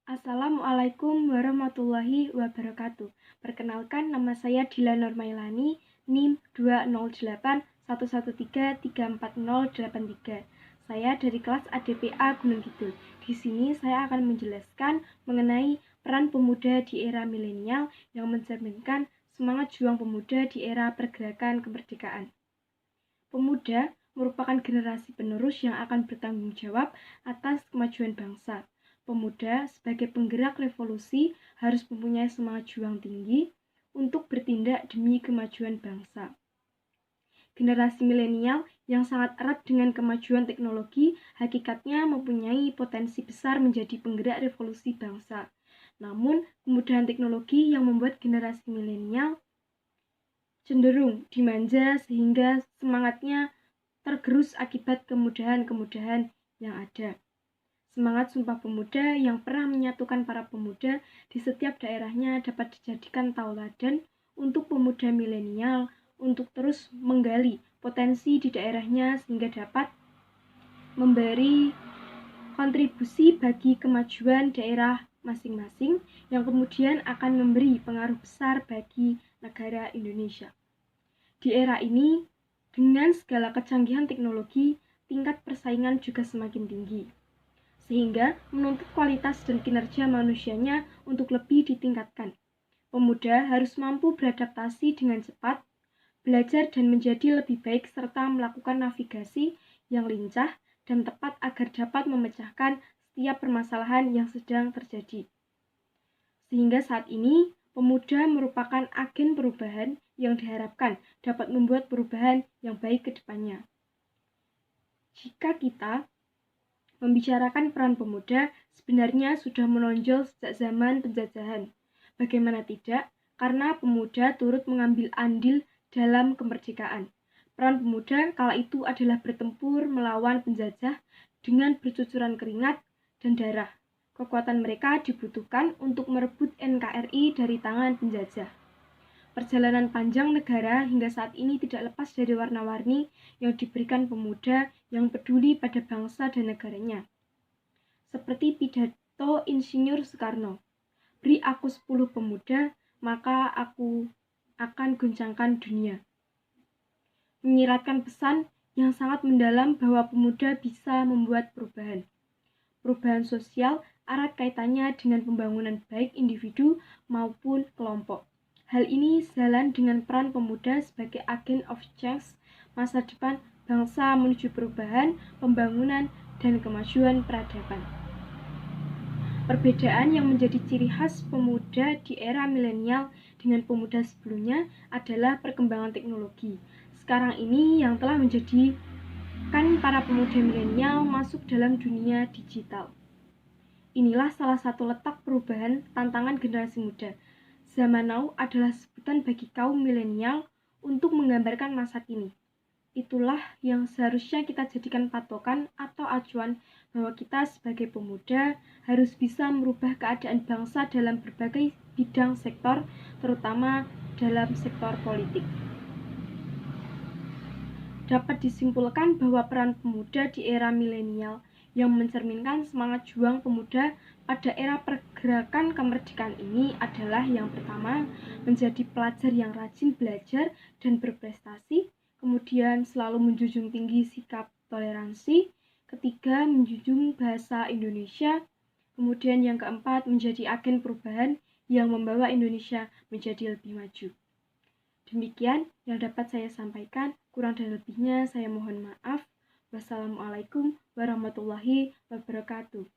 Assalamualaikum warahmatullahi wabarakatuh. Perkenalkan, nama saya Dila Nurmailani, NIM 20811334083. Saya dari kelas ADPA Gunung Kidul. Di sini saya akan menjelaskan mengenai peran pemuda di era milenial yang mencerminkan semangat juang pemuda di era pergerakan kemerdekaan. Pemuda merupakan generasi penerus yang akan bertanggung jawab atas kemajuan bangsa. Pemuda sebagai penggerak revolusi harus mempunyai semangat juang tinggi untuk bertindak demi kemajuan bangsa. Generasi milenial yang sangat erat dengan kemajuan teknologi hakikatnya mempunyai potensi besar menjadi penggerak revolusi bangsa. Namun, kemudahan teknologi yang membuat generasi milenial cenderung dimanja sehingga semangatnya tergerus akibat kemudahan-kemudahan yang ada. Semangat Sumpah Pemuda yang pernah menyatukan para pemuda di setiap daerahnya dapat dijadikan tauladan untuk pemuda milenial untuk terus menggali potensi di daerahnya sehingga dapat memberi kontribusi bagi kemajuan daerah masing-masing yang kemudian akan memberi pengaruh besar bagi negara Indonesia. Di era ini, dengan segala kecanggihan teknologi, tingkat persaingan juga semakin tinggi, sehingga menuntut kualitas dan kinerja manusianya untuk lebih ditingkatkan. Pemuda harus mampu beradaptasi dengan cepat, belajar dan menjadi lebih baik serta melakukan navigasi yang lincah dan tepat agar dapat memecahkan setiap permasalahan yang sedang terjadi. Sehingga saat ini, pemuda merupakan agen perubahan yang diharapkan dapat membuat perubahan yang baik ke depannya. Jika kita membicarakan peran pemuda, sebenarnya sudah menonjol sejak zaman penjajahan. Bagaimana tidak? Karena pemuda turut mengambil andil dalam kemerdekaan. Peran pemuda kala itu adalah bertempur melawan penjajah dengan bercucuran keringat dan darah. Kekuatan mereka dibutuhkan untuk merebut NKRI dari tangan penjajah. Perjalanan panjang negara hingga saat ini tidak lepas dari warna-warni yang diberikan pemuda yang peduli pada bangsa dan negaranya. Seperti pidato Insinyur Soekarno, "Beri aku 10 pemuda, maka aku akan goncangkan dunia." Menyiratkan pesan yang sangat mendalam bahwa pemuda bisa membuat perubahan. Perubahan sosial erat kaitannya dengan pembangunan baik individu maupun kelompok. Hal ini sejalan dengan peran pemuda sebagai agen of change masa depan bangsa menuju perubahan, pembangunan, dan kemajuan peradaban. Perbedaan yang menjadi ciri khas pemuda di era milenial dengan pemuda sebelumnya adalah perkembangan teknologi. Sekarang ini yang telah menjadikan para pemuda milenial masuk dalam dunia digital. Inilah salah satu letak perubahan tantangan generasi muda. Zaman now adalah sebutan bagi kaum milenial untuk menggambarkan masa kini. Itulah yang seharusnya kita jadikan patokan atau acuan bahwa kita sebagai pemuda harus bisa merubah keadaan bangsa dalam berbagai bidang sektor, terutama dalam sektor politik. Dapat disimpulkan bahwa peran pemuda di era milenial yang mencerminkan semangat juang pemuda pada era pergerakan kemerdekaan ini adalah yang pertama, menjadi pelajar yang rajin belajar dan berprestasi, kemudian selalu menjunjung tinggi sikap toleransi, ketiga, menjunjung bahasa Indonesia, kemudian yang keempat, menjadi agen perubahan yang membawa Indonesia menjadi lebih maju. Demikian yang dapat saya sampaikan, kurang dan lebihnya saya mohon maaf. Wassalamualaikum warahmatullahi wabarakatuh.